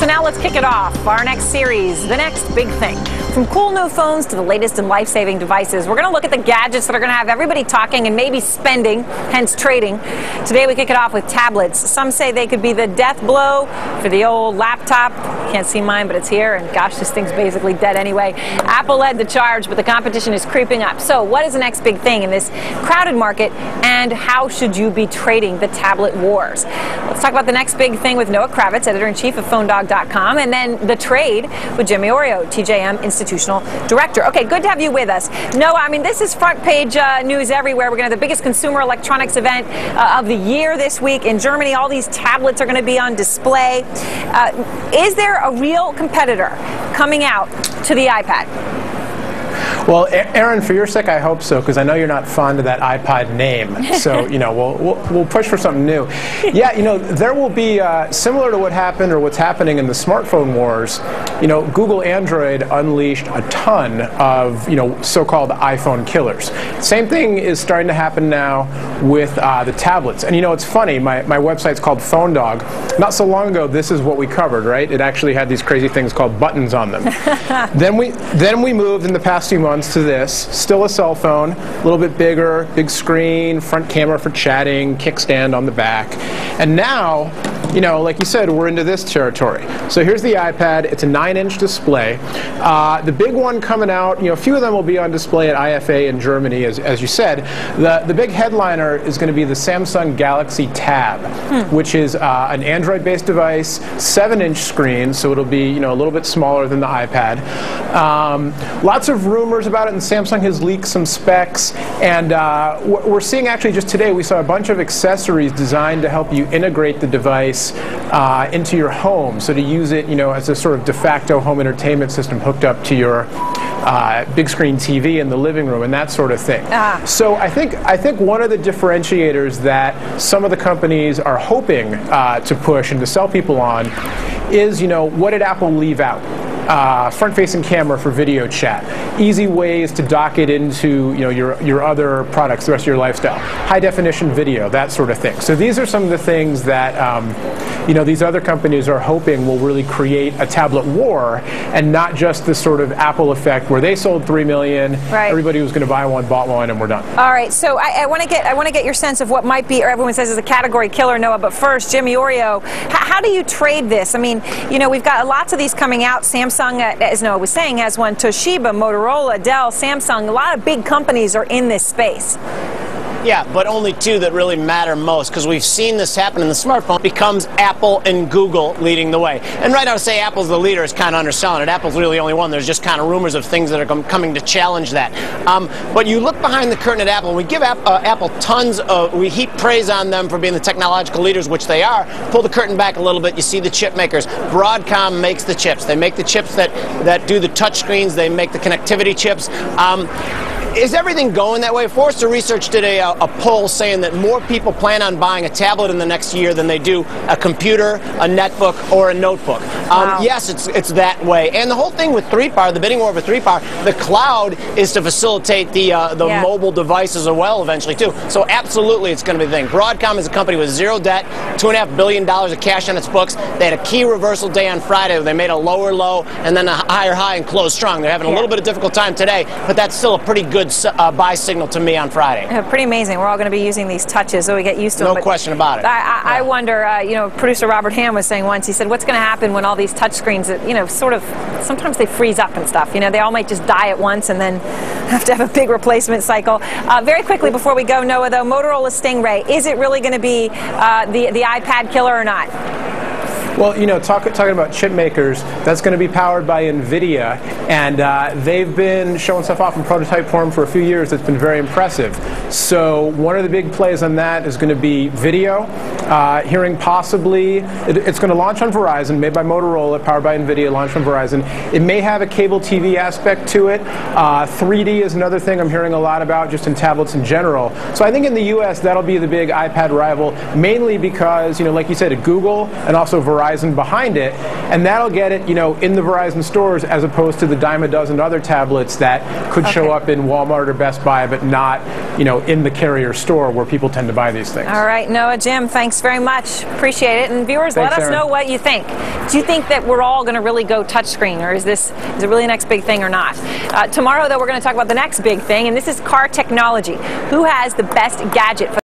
So now let's kick it off. Our next series, the next big thing. From cool new phones to the latest in life-saving devices, we're going to look at the gadgets that are going to have everybody talking and maybe spending, hence trading. Today we kick it off with tablets. Some say they could be the death blow for the old laptop. Can't see mine, but it's here, and gosh, this thing's basically dead anyway. Apple led the charge, but the competition is creeping up. So what is the next big thing in this crowded market, and how should you be trading the tablet wars? Let's talk about the next big thing with Noah Kravitz, editor-in-chief of PhoneDog.com, and then the trade with Jimmy Oreo, TJM Institutional Director. Okay, good to have you with us. Noah, I mean, this is front page news everywhere. We're going to have the biggest consumer electronics event of the year this week in Germany. All these tablets are going to be on display. Is there a real competitor coming out to the iPad? Well, Aaron, for your sake, I hope so, because I know you're not fond of that iPod name. So, you know, we'll push for something new. Yeah, you know, there will be, similar to what happened or what's happening in the smartphone wars, you know, Google Android unleashed a ton of, you know, so-called iPhone killers. Same thing is starting to happen now with the tablets. And, you know, it's funny, my website's called PhoneDog. Not so long ago, this is what we covered, right? It actually had these crazy things called buttons on them. Then we moved in the past few months to this, still a cell phone, a little bit bigger, big screen, front camera for chatting, kickstand on the back. And now, you know, like you said, we're into this territory. So here's the iPad. It's a 9-inch display. The big one coming out, you know, a few of them will be on display at IFA in Germany, as you said. The big headliner is going to be the Samsung Galaxy Tab, which is an Android-based device, 7-inch screen, so it'll be, you know, a little bit smaller than the iPad. Lots of rumors about it, and Samsung has leaked some specs. And we're seeing, actually, just today, we saw a bunch of accessories designed to help you integrate the device into your home, so to use it, you know, as a sort of de facto home entertainment system hooked up to your big screen TV in the living room and that sort of thing. So I think one of the differentiators that some of the companies are hoping to push and to sell people on is, you know, what did Apple leave out? Front-facing camera for video chat, easy ways to dock it into, you know, your other products, the rest of your lifestyle, high-definition video, that sort of thing. So these are some of the things that you know, these other companies are hoping will really create a tablet war, and not just this sort of Apple effect where they sold 3 million, right, everybody who was going to buy one bought one, and we're done. All right, so I want to get your sense of what might be, or everyone says is a category killer, Noah. But first, Jimmy Oreo, how do you trade this? I mean, you know, we've got lots of these coming out. Samsung, as Noah was saying, has one. Toshiba, Motorola, Dell, Samsung, a lot of big companies are in this space. Yeah, but only two that really matter most, because we've seen this happen in the smartphone. It becomes Apple and Google leading the way. And right now to say Apple's the leader is kind of underselling it. Apple's really the only one. There's just kind of rumors of things that are coming to challenge that. But you look behind the curtain at Apple, we give Apple tons of, we heap praise on them for being the technological leaders, which they are. Pull the curtain back a little bit, you see the chip makers. Broadcom makes the chips. They make the chips that do the touch screens. They make the connectivity chips. Is everything going that way? Forrester Research did a poll saying that more people plan on buying a tablet in the next year than they do a computer, a netbook, or a notebook. Wow. Yes, it's that way. And the whole thing with 3PAR, the bidding war over 3PAR, the cloud is to facilitate the mobile devices as well eventually too. So absolutely it's going to be the thing. Broadcom is a company with zero debt, $2.5 billion of cash on its books. They had a key reversal day on Friday where they made a lower low and then a higher high and closed strong. They're having a little bit of difficult time today, but that's still a pretty good buy signal to me on Friday. Pretty amazing. We're all going to be using these touches, so we get used to them. No question about it. I wonder, you know, producer Robert Ham was saying once, he said, what's going to happen when all these touch screens, you know, sort of, sometimes they freeze up and stuff. You know, they all might just die at once and then have to have a big replacement cycle. Very quickly before we go, Noah, though, Motorola Stingray, is it really going to be the iPad killer or not? Well, you know, talking about chip makers, that's going to be powered by NVIDIA, and they've been showing stuff off in prototype form for a few years that's been very impressive. So one of the big plays on that is going to be video. Hearing possibly, it's going to launch on Verizon, made by Motorola, powered by NVIDIA, launched on Verizon. It may have a cable TV aspect to it. 3D is another thing I'm hearing a lot about just in tablets in general. So I think in the US that'll be the big iPad rival, mainly because, you know, like you said, Google and also Verizon behind it, and that'll get it, you know, in the Verizon stores as opposed to the dime a dozen other tablets that could show up in Walmart or Best Buy, but not, you know, in the carrier store where people tend to buy these things. All right, Noah, Jim, thanks very much. Appreciate it. And viewers, Thanks, let us Aaron. know what you think. Do you think that we're all going to really go touchscreen, or is it really the next big thing or not? Tomorrow, though, we're going to talk about the next big thing, and this is car technology. Who has the best gadget for